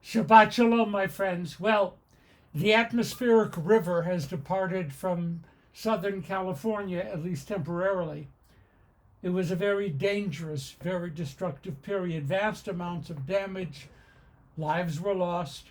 Shabbat Shalom, my friends. Well, the atmospheric river has departed from Southern California, at least temporarily. It was a very dangerous, very destructive period. Vast amounts of damage, lives were lost.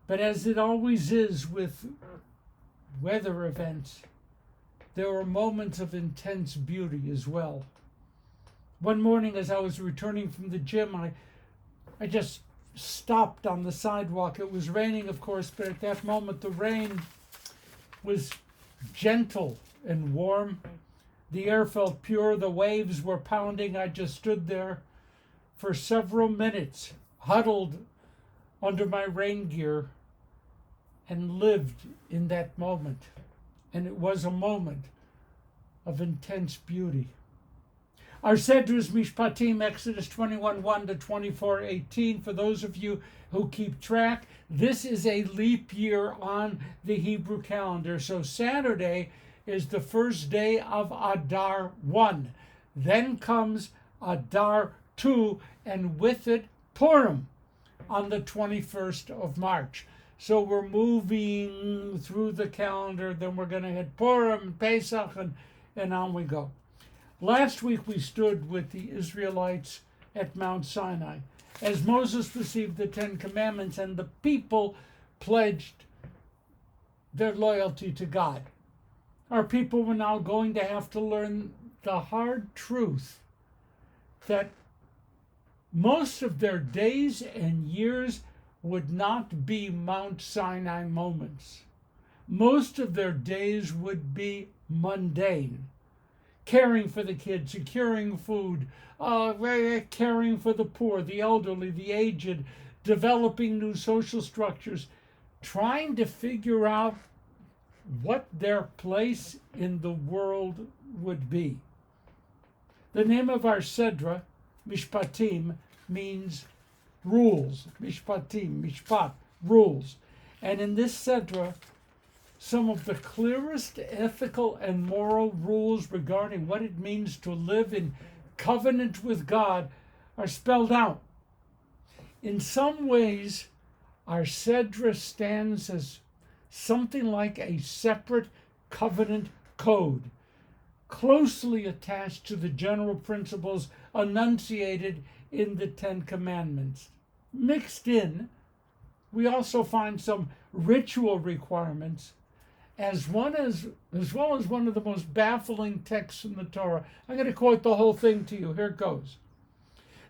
But as it always is with weather events, there were moments of intense beauty as well. One morning as I was returning from the gym, I just stopped on the sidewalk. It was raining, of course, but at that moment the rain was gentle and warm. The air felt pure. The waves were pounding. I just stood there for several minutes, huddled under my rain gear, and lived in that moment. And it was a moment of intense beauty. Our Sedra is Mishpatim, Exodus 21:1 to 24:18. For those of you who keep track, this is a leap year on the Hebrew calendar. So Saturday is the first day of Adar 1. Then comes Adar 2, and with it Purim on the 21st of March. So we're moving through the calendar, then we're going to hit Purim, Pesach, and on we go. Last week we stood with the Israelites at Mount Sinai as Moses received the Ten Commandments and the people pledged their loyalty to God. Our people were now going to have to learn the hard truth that most of their days and years would not be Mount Sinai moments. Most of their days would be mundane. Caring for the kids, securing food, caring for the poor, the elderly, the aged, developing new social structures, trying to figure out what their place in the world would be. The name of our Sedra, Mishpatim, means rules. Mishpatim, Mishpat, rules. And in this Sedra, some of the clearest ethical and moral rules regarding what it means to live in covenant with God are spelled out. In some ways, our Sedra stands as something like a separate covenant code, closely attached to the general principles enunciated in the Ten Commandments. Mixed in, we also find some ritual requirements, as well as one of the most baffling texts in the Torah. I'm going to quote the whole thing to you. Here it goes.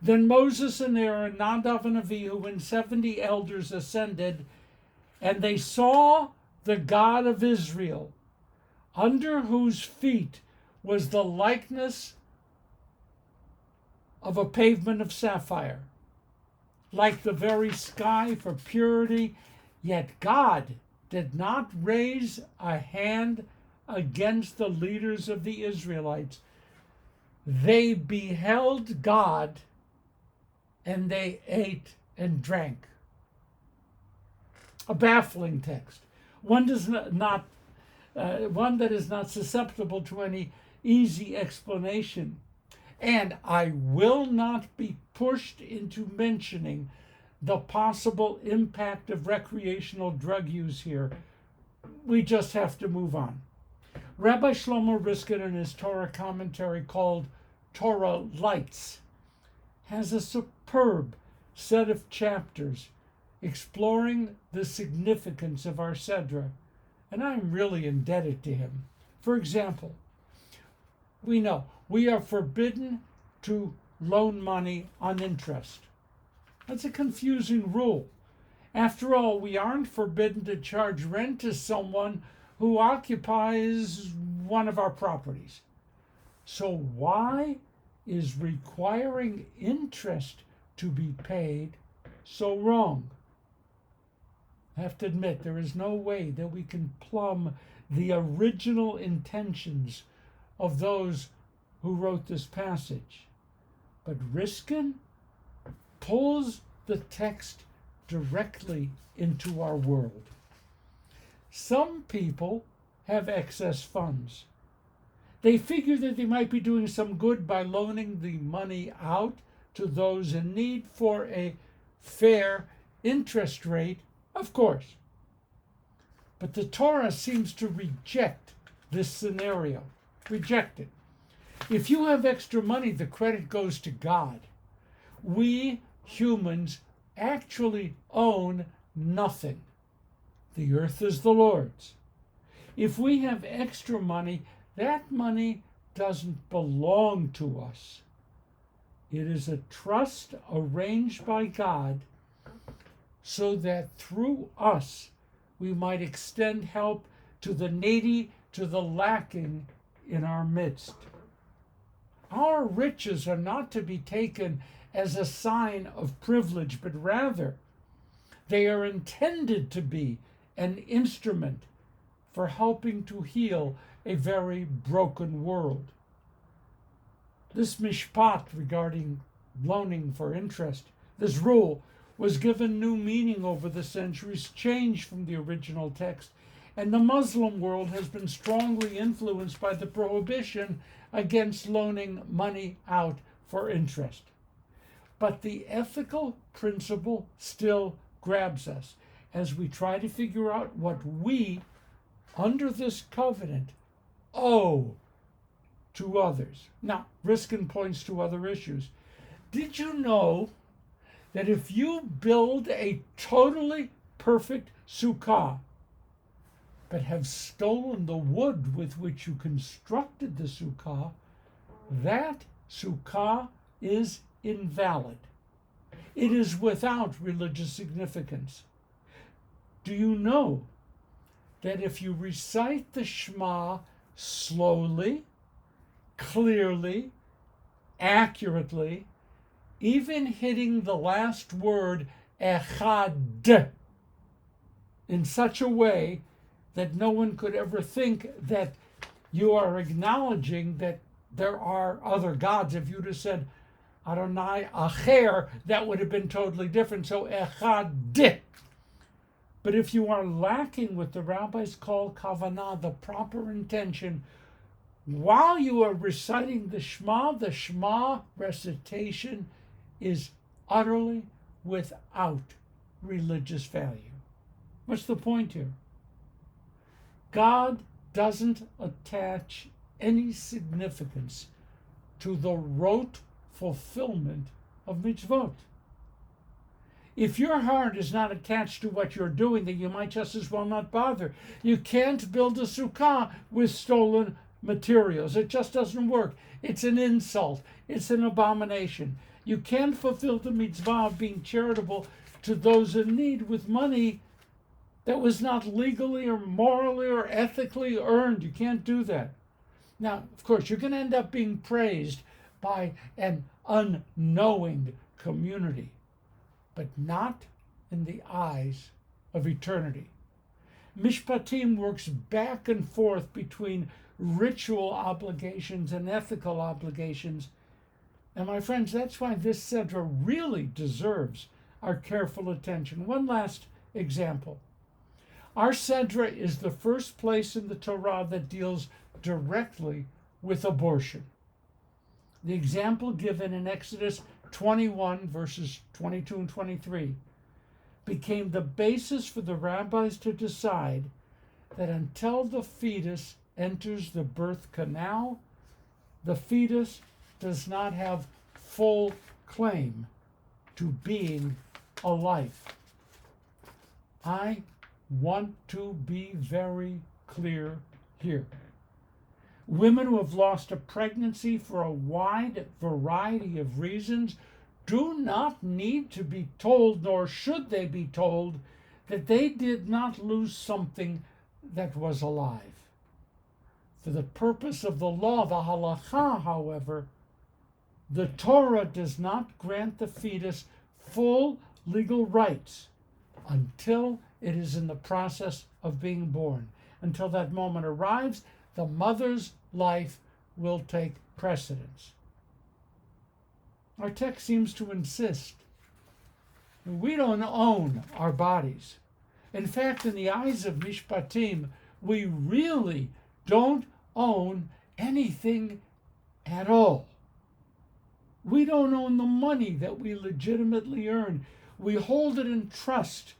Then Moses and Aaron, Nadav and Avihu, and 70 elders ascended, and they saw the God of Israel, under whose feet was the likeness of a pavement of sapphire, like the very sky for purity, yet God did not raise a hand against the leaders of the Israelites. They beheld God, and they ate and drank. A baffling text, one that is not susceptible to any easy explanation. And I will not be pushed into mentioning the possible impact of recreational drug use here. We just have to move on. Rabbi Shlomo Riskin, in his Torah commentary called Torah Lights, has a superb set of chapters exploring the significance of our Sedra, and I'm really indebted to him. For example, we know we are forbidden to loan money on interest. That's a confusing rule. After all, we aren't forbidden to charge rent to someone who occupies one of our properties. So why is requiring interest to be paid so wrong? I have to admit, there is no way that we can plumb the original intentions of those who wrote this passage. But Riskin pulls the text directly into our world. Some people have excess funds. They figure that they might be doing some good by loaning the money out to those in need for a fair interest rate, of course. But the Torah seems to reject this scenario. Reject it. If you have extra money, the credit goes to God. We humans actually own nothing. The earth is the Lord's. If we have extra money, that money doesn't belong to us. It is a trust arranged by God so that through us we might extend help to the needy, to the lacking in our midst. Our riches are not to be taken as a sign of privilege, but rather they are intended to be an instrument for helping to heal a very broken world. This mishpat regarding loaning for interest, this rule was given new meaning over the centuries, changed from the original text, and the Muslim world has been strongly influenced by the prohibition against loaning money out for interest. But the ethical principle still grabs us as we try to figure out what we, under this covenant, owe to others. Now, Riskin points to other issues. Did you know that if you build a totally perfect sukkah, but have stolen the wood with which you constructed the sukkah, that sukkah is invalid. It is without religious significance. Do you know that if you recite the Shema slowly, clearly, accurately, even hitting the last word, echad, in such a way that no one could ever think that you are acknowledging that there are other gods. If you'd have said Adonai Acher, that would have been totally different. So echad. But if you are lacking what the rabbis call kavanah, the proper intention, while you are reciting the Shema recitation is utterly without religious value. What's the point here? God doesn't attach any significance to the rote fulfillment of mitzvot. If your heart is not attached to what you're doing, then you might just as well not bother. You can't build a sukkah with stolen materials. It just doesn't work. It's an insult. It's an abomination. You can't fulfill the mitzvah of being charitable to those in need with money that was not legally or morally or ethically earned. You can't do that. Now, of course, you're going to end up being praised by an unknowing community, but not in the eyes of eternity. Mishpatim works back and forth between ritual obligations and ethical obligations. And my friends, that's why this Sedra really deserves our careful attention. One last example. Our Sedra is the first place in the Torah that deals directly with abortion. The example given in Exodus 21, verses 22 and 23, became the basis for the rabbis to decide that until the fetus enters the birth canal, the fetus does not have full claim to being a life. I want to be very clear here. Women who have lost a pregnancy for a wide variety of reasons do not need to be told, nor should they be told, that they did not lose something that was alive. For the purpose of the law, the halakha, however, the Torah does not grant the fetus full legal rights until it is in the process of being born. Until that moment arrives, the mother's life will take precedence. Our text seems to insist we don't own our bodies. In fact, in the eyes of Mishpatim, we really don't own anything at all. We don't own the money that we legitimately earn. We hold it in trust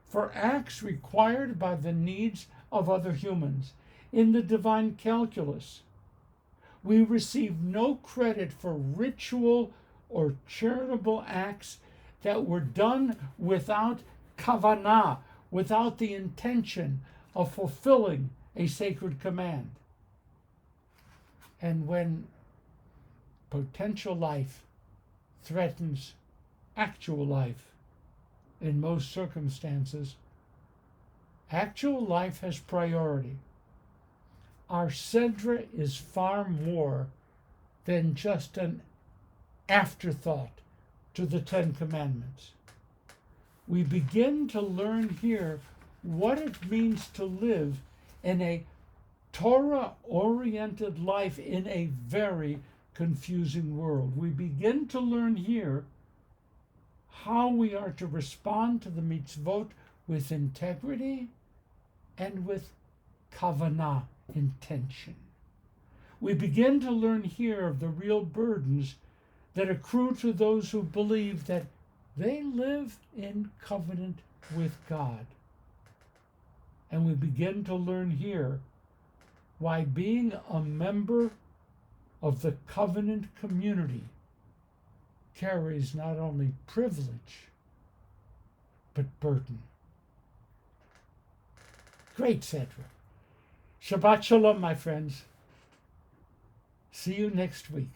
for acts required by the needs of other humans. In the divine calculus, we receive no credit for ritual or charitable acts that were done without kavanah, without the intention of fulfilling a sacred command. And when potential life threatens actual life, in most circumstances, actual life has priority. Our Sedra is far more than just an afterthought to the Ten Commandments. We begin to learn here what it means to live in a Torah-oriented life in a very confusing world. We begin to learn here how we are to respond to the mitzvot with integrity and with kavanah, intention. We begin to learn here of the real burdens that accrue to those who believe that they live in covenant with God. And we begin to learn here why being a member of the covenant community carries not only privilege, but burden. Great Sedra. Shabbat Shalom, my friends. See you next week.